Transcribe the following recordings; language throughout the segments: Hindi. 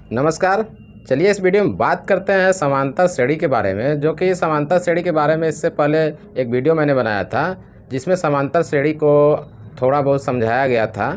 नमस्कार। चलिए इस वीडियो में बात करते हैं समांतर श्रेणी के बारे में, जो कि समांतर श्रेणी के बारे में इससे पहले एक वीडियो मैंने बनाया था जिसमें समांतर श्रेणी को थोड़ा बहुत समझाया गया था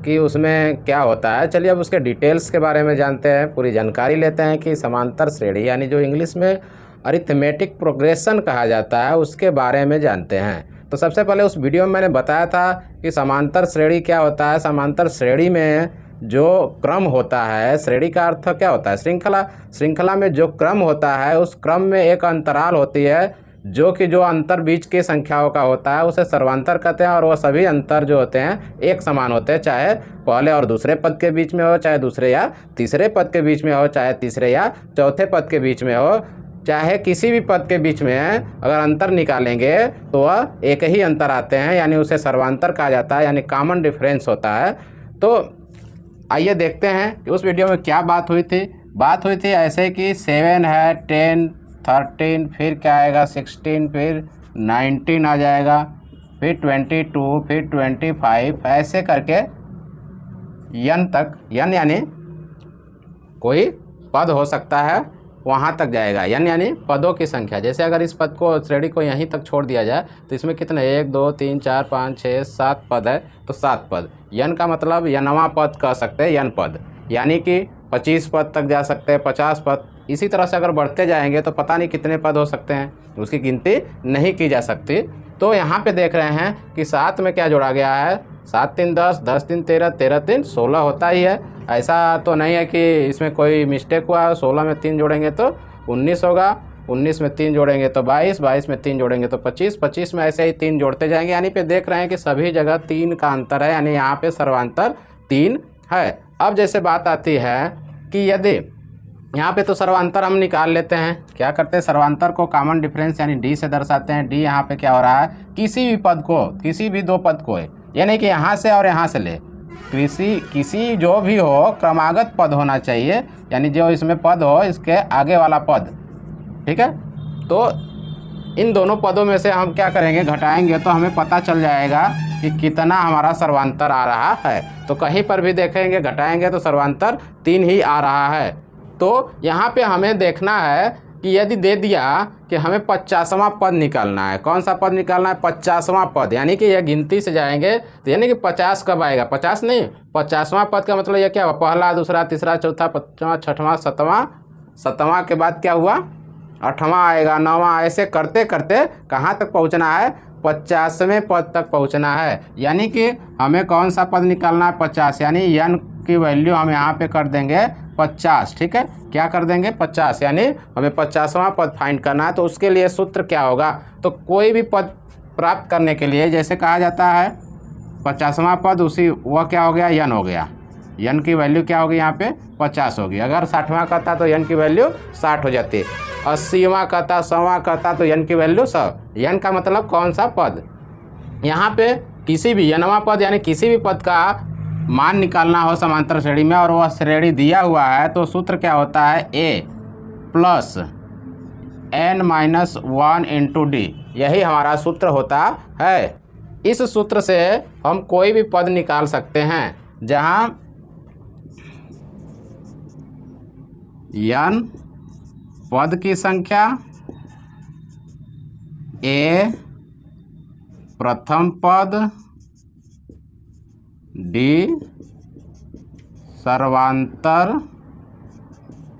कि उसमें क्या होता है। चलिए अब उसके डिटेल्स के बारे में जानते हैं, पूरी जानकारी लेते हैं कि समांतर श्रेणी यानी जो इंग्लिश में अरिथमेटिक प्रोग्रेशन कहा जाता है उसके बारे में जानते हैं। तो सबसे पहले उस वीडियो में मैंने बताया था कि समांतर श्रेणी क्या होता है। समांतर श्रेणी में जो क्रम होता है, श्रेणी का अर्थ क्या होता है, श्रृंखला में जो क्रम होता है उस क्रम में एक अंतराल होती है जो अंतर बीच की संख्याओं का होता है उसे सर्वांतर कहते हैं। और वह सभी अंतर जो होते हैं एक समान होते हैं, चाहे पहले और दूसरे पद के बीच में हो, चाहे दूसरे या तीसरे पद के बीच में हो, चाहे तीसरे या चौथे पद के बीच में हो, चाहे किसी भी पद के बीच में अगर अंतर निकालेंगे तो वह एक ही अंतर आते हैं, यानी उसे सर्वांतर कहा जाता है, यानी कॉमन डिफरेंस होता है। तो आइए देखते हैं कि उस वीडियो में क्या बात हुई थी। बात हुई थी ऐसे कि 7 है, 10, 13, फिर क्या आएगा 16, फिर 19 आ जाएगा, फिर 22, फिर 25, ऐसे करके n तक, n यानी कोई पद हो सकता है वहाँ तक जाएगा। n यानी पदों की संख्या। जैसे अगर इस पद को, श्रेणी को यहीं तक छोड़ दिया जाए तो इसमें कितने 1 2 3 4 5 6 7 पद है, तो 7 पद। n का मतलब nवां पद कह सकते हैं, n पद, यानी कि 25 पद तक जा सकते हैं, 50 पद। इसी तरह से अगर बढ़ते जाएंगे तो पता नहीं कितने पद हो सकते हैं, उसकी गिनती नहीं की जा सकती। तो यहाँ पे देख रहे हैं कि 7 में क्या जोड़ा गया है, 7 3 10, 10 3 13, 13 3 16 होता ही है। ऐसा तो नहीं है कि इसमें कोई मिस्टेक हुआ है। 16 में 3 जोड़ेंगे तो 19 होगा, 19 में 3 जोड़ेंगे तो 22, 22 में 3 जोड़ेंगे तो 25, 25 में ऐसे ही 3 जोड़ते जाएंगे। यानी पे देख रहे हैं कि सभी जगह 3 का अंतर है, यानी यहाँ पे सर्वांतर 3 है। अब जैसे बात आती है कि यदि यहाँ पे तो सर्वांतर हम निकाल लेते हैं, क्या करते हैं, सर्वांतर को कॉमन डिफरेंस यानी डी से दर्शाते हैं। डी यहाँ पे क्या हो रहा है, किसी भी पद को, किसी भी दो पद को, यानी कि यहाँ से और यहाँ से ले, किसी जो भी हो क्रमागत पद होना चाहिए, यानी जो इसमें पद हो इसके आगे वाला पद, ठीक है। तो इन दोनों पदों में से हम क्या करेंगे, घटाएंगे तो हमें पता चल जाएगा कि कितना हमारा सर्वांतर आ रहा है। तो कहीं पर भी देखेंगे घटाएंगे तो सर्वांतर 3 ही आ रहा है। तो यहाँ पे हमें देखना है कि यदि दे दिया कि हमें 50वां पद निकालना है, कौन सा पद निकालना है, 50वां पद, यानी कि यह गिनती से जाएंगे तो यानी कि 50 कब आएगा, 50 नहीं, 50वां पद का मतलब यह क्या हुआ, पहला दूसरा तीसरा चौथा पाँचवां छठवां सातवां, सातवां के बाद क्या हुआ, 8वां आएगा, 9वां, ऐसे करते करते कहाँ तक पहुँचना है, 50वें पद तक पहुँचना है। यानी कि हमें कौन सा पद निकालना है, 50, यानी n की वैल्यू हम यहाँ पे कर देंगे 50, ठीक है। क्या कर देंगे 50, यानी हमें 50वां पद फाइंड करना है। तो उसके लिए सूत्र क्या होगा, तो कोई भी पद प्राप्त करने के लिए जैसे कहा जाता है 50वां पद, उसी वह क्या हो गया, n हो गया, n की वैल्यू क्या होगी यहाँ पे 50 होगी। अगर 60वां कहता तो n की वैल्यू 60 हो जाती, 80वां कहता, 100वां कहता तो n की वैल्यू 100। n का मतलब कौन सा पद, यहाँ पे किसी भी nवां पद यानी किसी भी पद का मान निकालना हो समांतर श्रेणी में और वह श्रेणी दिया हुआ है, तो सूत्र क्या होता है, a plus n-1 into D, यही हमारा सूत्र होता है। इस सूत्र से हम कोई भी पद निकाल सकते हैं जहां n पद की संख्या, a प्रथम पद, डी सर्वांतर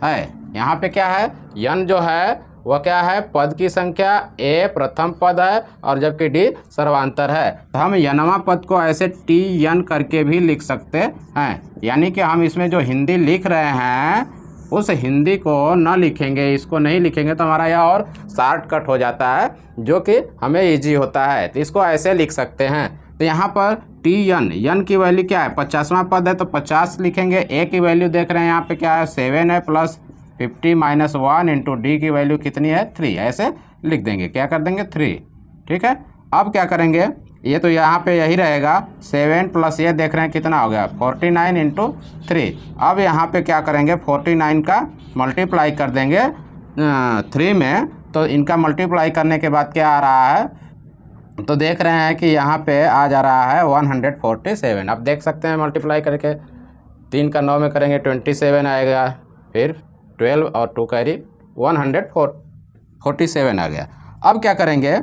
है। यहाँ पे क्या है, n जो है वह क्या है, पद की संख्या, a प्रथम पद है और जबकि d सर्वांतर है। तो हम nवां पद को ऐसे tn करके भी लिख सकते हैं, यानी कि हम इसमें जो हिंदी लिख रहे हैं उस हिंदी को न लिखेंगे, इसको नहीं लिखेंगे तो हमारा यह और शॉर्टकट हो जाता है, जो कि हमें इजी होता है। तो इसको ऐसे लिख सकते हैं। तो यहाँ पर n की वैल्यू क्या है, 50वां पद है तो 50 लिखेंगे। a की वैल्यू देख रहे हैं यहाँ पे क्या है, 7 है, प्लस 50 - 1 इंटू डी की वैल्यू कितनी है, 3, ऐसे लिख देंगे। क्या कर देंगे 3, ठीक है। अब क्या करेंगे, ये तो यहाँ पे यही रहेगा, 7 प्लस ये देख रहे हैं कितना हो गया, 49 इंटू 3। अब यहाँ पे क्या करेंगे, 49 का मल्टीप्लाई कर देंगे 3 में, तो इनका मल्टीप्लाई करने के बाद क्या आ रहा है, तो देख रहे हैं कि यहाँ पे आ जा रहा है 147। अब देख सकते हैं मल्टीप्लाई करके, 3 का 9 में करेंगे 27 आएगा, फिर 12 और 2 कैरी 147 आ गया। अब क्या करेंगे,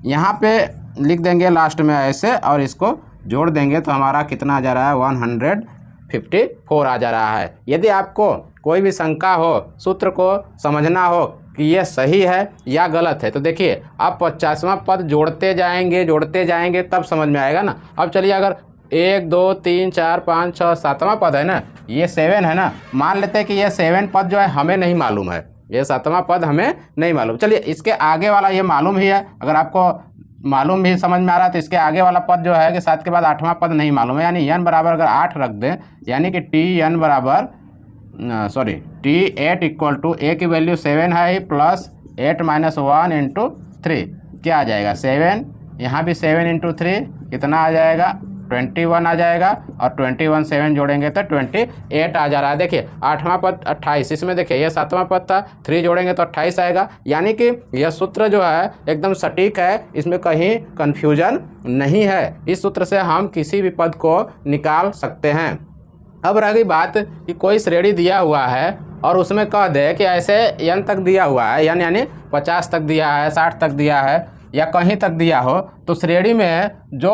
यहाँ पे लिख देंगे लास्ट में ऐसे और इसको जोड़ देंगे तो हमारा कितना आ जा रहा है 154 आ जा रहा है। यदि आपको कोई भी शंका हो, सूत्र को समझना हो कि ये सही है या गलत है, तो देखिए आप 50वां पद जोड़ते जाएंगे तब समझ में आएगा ना। अब चलिए अगर 1 2 3 4 5 6 7वां पद है ना, ये 7 है ना, मान लेते हैं कि ये 7 पद जो है हमें नहीं मालूम है, ये 7वां पद हमें नहीं मालूम। चलिए इसके आगे वाला ये मालूम ही है, अगर आपको मालूम भी समझ में आ रहा है तो इसके आगे वाला पद जो है कि 7 के बाद 8वां पद नहीं मालूम है, यानी n बराबर अगर 8 रख दें, यानी कि Tn बराबर T8 इक्वल टू a की वैल्यू 7 है ही प्लस 8 माइनस 1 इंटू 3 क्या आ जाएगा 7, यहाँ भी 7 इंटू 3 कितना आ जाएगा 21 आ जाएगा, और 21 7 जोड़ेंगे तो 28 आ जा रहा है। देखिए 8वां पद 28, इसमें देखिए ये 7वां पद था, 3 जोड़ेंगे तो 28 आएगा, यानी कि यह सूत्र जो है एकदम सटीक है, इसमें कहीं कन्फ्यूजन नहीं है। इस सूत्र से हम किसी भी पद को निकाल सकते हैं। अब रह गई बात कि कोई श्रेणी दिया हुआ है और उसमें कह दे कि ऐसे n तक दिया हुआ है, यानी 50 तक दिया है, 60 तक दिया है या कहीं तक दिया हो, तो श्रेणी में जो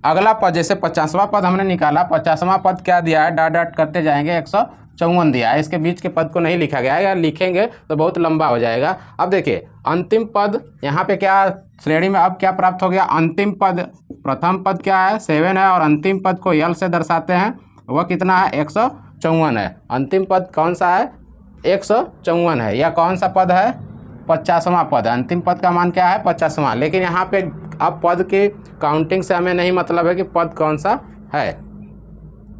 अगला पद, जैसे 50वां पद हमने निकाला, 50वां पद क्या दिया है, डॉट डॉट करते जाएंगे 154 दिया है, इसके बीच के पद को नहीं लिखा गया है, या लिखेंगे तो बहुत लंबा हो जाएगा। अब देखिए अंतिम पद यहाँ पे क्या श्रेणी में अब क्या प्राप्त हो गया, अंतिम पद, प्रथम पद क्या है 7 है और अंतिम पद को यल से दर्शाते हैं, वह कितना है 154 है। अंतिम पद कौन सा है 154 है, या कौन सा पद है 50वां पद है। अंतिम पद का मान क्या है 50वां, लेकिन यहाँ पे अब पद की काउंटिंग से हमें नहीं मतलब है कि पद कौन सा है,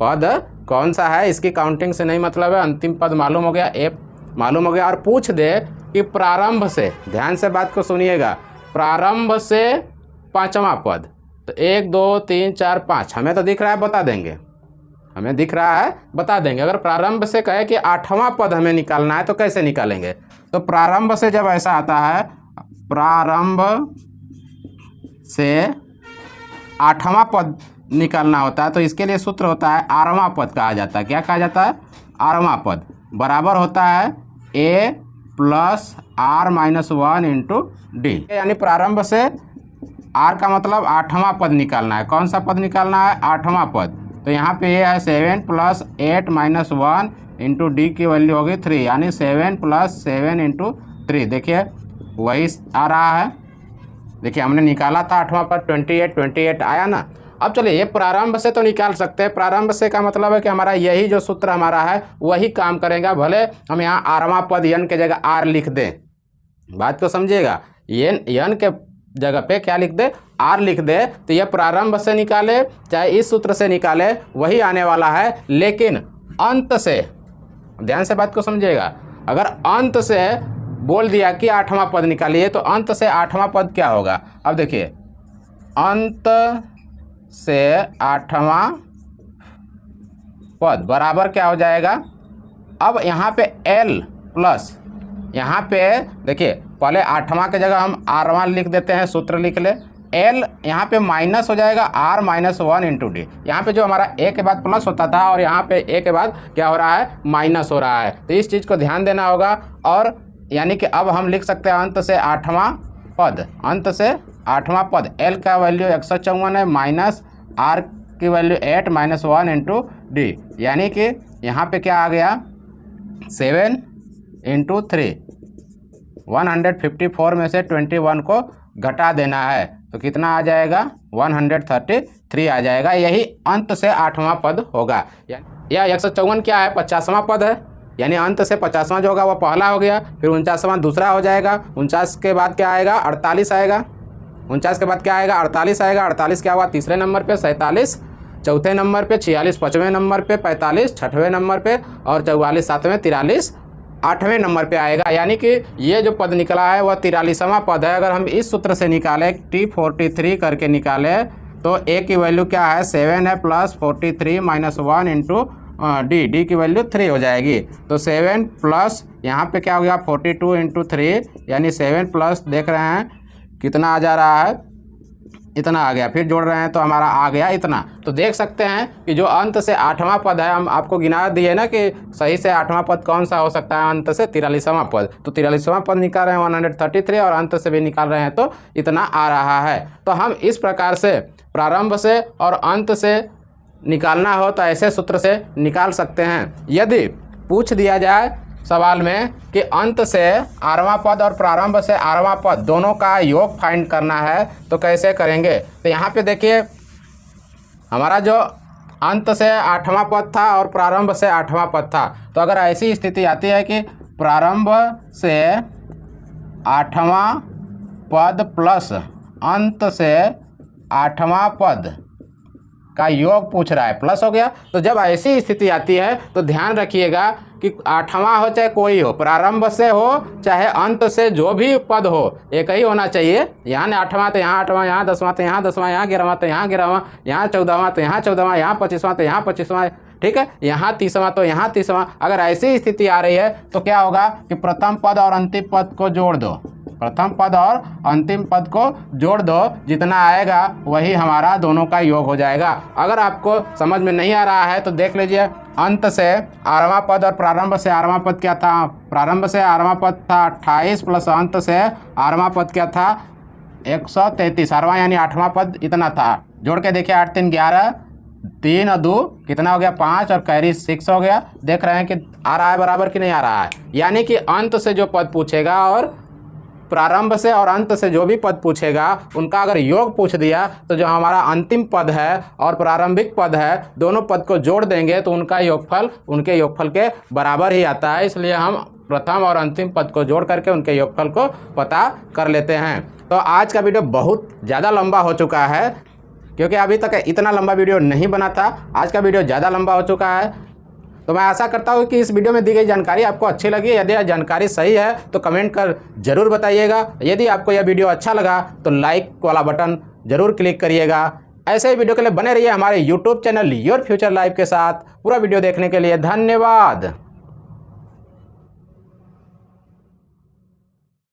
पद कौन सा है इसकी काउंटिंग से नहीं मतलब है। अंतिम पद मालूम हो गया, ए मालूम हो गया, और पूछ दे कि प्रारंभ से, ध्यान से बात को सुनिएगा, प्रारंभ से 5वां पद, तो 1 2 3 4 5 हमें तो दिख रहा है, बता देंगे, हमें दिख रहा है बता देंगे। अगर प्रारंभ से कहे कि 8वां पद हमें निकालना है तो कैसे निकालेंगे, तो प्रारंभ से जब ऐसा आता है, प्रारंभ से 8वां पद निकालना होता है, तो इसके लिए सूत्र होता है 8वां पद कहा जाता है। क्या कहा जाता है 8वां पद बराबर होता है a plus r minus 1 into D, यानी प्रारंभ से r का मतलब 8वां पद निकालना है। कौन सा पद निकालना है 8वां पद, तो यहाँ पे ये है 7 प्लस 8 माइनस 1 इंटू डी की वैल्यू होगी 3, यानी 7 प्लस 7 इंटू 3, देखिए वही आ रहा है। देखिए हमने निकाला था 8वां पद 28 आया ना। अब चलिए ये प्रारंभ से तो निकाल सकते हैं, प्रारंभ से का मतलब है कि हमारा यही जो सूत्र हमारा है वही काम करेगा, भले हम यहाँ 8वां पद n के जगह r लिख दें, बात को समझिएगा, n के जगह पे क्या लिख दे r लिख दे, तो यह प्रारंभ से निकाले चाहे इस सूत्र से निकाले वही आने वाला है। लेकिन अंत से, ध्यान से बात को समझिएगा, अगर अंत से बोल दिया कि 8वां पद निकालिए, तो अंत से 8वां पद क्या होगा, अब देखिए अंत से 8वां पद बराबर क्या हो जाएगा, अब यहाँ पे l प्लस, यहाँ पे देखिए पहले 8वां के जगह हम r1 लिख देते हैं, सूत्र लिख ले, l यहाँ पे माइनस हो जाएगा r माइनस 1 इंटू डी, यहाँ पे जो हमारा a के बाद प्लस होता था और यहाँ पे a के बाद क्या हो रहा है माइनस हो रहा है, तो इस चीज़ को ध्यान देना होगा। और यानी कि अब हम लिख सकते हैं अंत से 8वां पद, अंत से 8वां पद, l का वैल्यू 154 है माइनस r की वैल्यू 8 माइनस 1 इंटू डी, यानी कि यहाँ पे क्या आ गया 7 इंटू 3, 154 में से 21 को घटा देना है तो कितना आ जाएगा 133 आ जाएगा, यही अंत से 8वां पद होगा। या 154 क्या है 50वां पद है, यानी अंत से 50वां जो होगा वो पहला हो गया, फिर 49वां दूसरा हो जाएगा, 49 के बाद क्या आएगा 48 आएगा, 49 के बाद क्या आएगा 48 आएगा, 48 क्या हुआ तीसरे नंबर पे, 47 चौथे नंबर पे, 46 पाँचवें नंबर पे, 45 छठवें नंबर पे और 44 सातवें, 43 8वें नंबर पे आएगा। यानी कि ये जो पद निकला है वह 43वां पद है। अगर हम इस सूत्र से निकालें T43 करके निकालें तो a की वैल्यू क्या है 7 है प्लस 43 माइनस 1 इंटू डी की वैल्यू 3 हो जाएगी, तो 7 प्लस यहाँ पे क्या हो गया 42 इंटू 3, यानी 7 प्लस देख रहे हैं कितना आ जा रहा है इतना आ गया, फिर जोड़ रहे हैं तो हमारा आ गया इतना। तो देख सकते हैं कि जो अंत से 8वां पद है, हम आपको गिना दिए ना कि सही से 8वां पद कौन सा हो सकता है, अंत से 43वां पद। तो 43वां पद निकाल रहे हैं 133 और अंत से भी निकाल रहे हैं तो इतना आ रहा है। तो हम इस प्रकार से प्रारंभ से और अंत से निकालना हो तो ऐसे सूत्र से निकाल सकते हैं। यदि पूछ दिया जाए सवाल में कि अंत से 8वां पद और प्रारंभ से 8वां पद दोनों का योग फाइंड करना है तो कैसे करेंगे। तो यहाँ पे देखिए हमारा जो अंत से 8वां पद था और प्रारंभ से 8वां पद था, तो अगर ऐसी स्थिति आती है कि प्रारंभ से 8वां पद प्लस अंत से 8वां पद का योग पूछ रहा है, प्लस हो गया। तो जब ऐसी स्थिति आती है तो ध्यान रखिएगा कि 8वां हो चाहे कोई हो, प्रारंभ से हो चाहे अंत से, जो भी पद हो एक ही होना चाहिए। यहाँ 8वां तो यहाँ 8वां, यहाँ 10वां तो यहाँ 10वां, यहाँ 11वां तो यहाँ 11वां, यहाँ 14वां तो यहाँ 14वां, यहाँ 25वां तो यहाँ 25वां, ठीक है, यहाँ 30वां तो यहाँ 30वां। अगर ऐसी स्थिति आ रही है तो क्या होगा कि प्रथम पद और अंतिम पद को जोड़ दो, प्रथम पद और अंतिम पद को जोड़ दो, जितना आएगा वही हमारा दोनों का योग हो जाएगा। अगर आपको समझ में नहीं आ रहा है तो देख लीजिए, अंत से 8वां पद और प्रारंभ से 8वां पद क्या था। प्रारंभ से 8वां पद था 28 प्लस अंत से 8वां पद क्या था 133, 8वां यानी 8वां पद इतना था। जोड़ के देखिए 8 3 11, 3 और 2 कितना हो गया 5 और कैरी 6 हो गया। देख रहे हैं कि आ रहा है बराबर कि नहीं आ रहा है। यानी कि अंत से जो पद पूछेगा और प्रारंभ से और अंत से जो भी पद पूछेगा उनका अगर योग पूछ दिया तो जो हमारा अंतिम पद है और प्रारंभिक पद है दोनों पद को जोड़ देंगे तो उनका योगफल उनके योगफल के बराबर ही आता है। इसलिए हम प्रथम और अंतिम पद को जोड़ करके उनके योगफल को पता कर लेते हैं। तो आज का वीडियो बहुत ज़्यादा लंबा हो चुका है क्योंकि अभी तक इतना लंबा वीडियो नहीं बना था। आज का वीडियो ज़्यादा लंबा हो चुका है। तो मैं आशा करता हूँ कि इस वीडियो में दी गई जानकारी आपको अच्छी लगी। यदि यह जानकारी सही है तो कमेंट कर ज़रूर बताइएगा। यदि आपको यह वीडियो अच्छा लगा तो लाइक वाला बटन ज़रूर क्लिक करिएगा। ऐसे ही वीडियो के लिए बने रहिए हमारे YouTube channel your future life के साथ। पूरा वीडियो देखने के लिए धन्यवाद।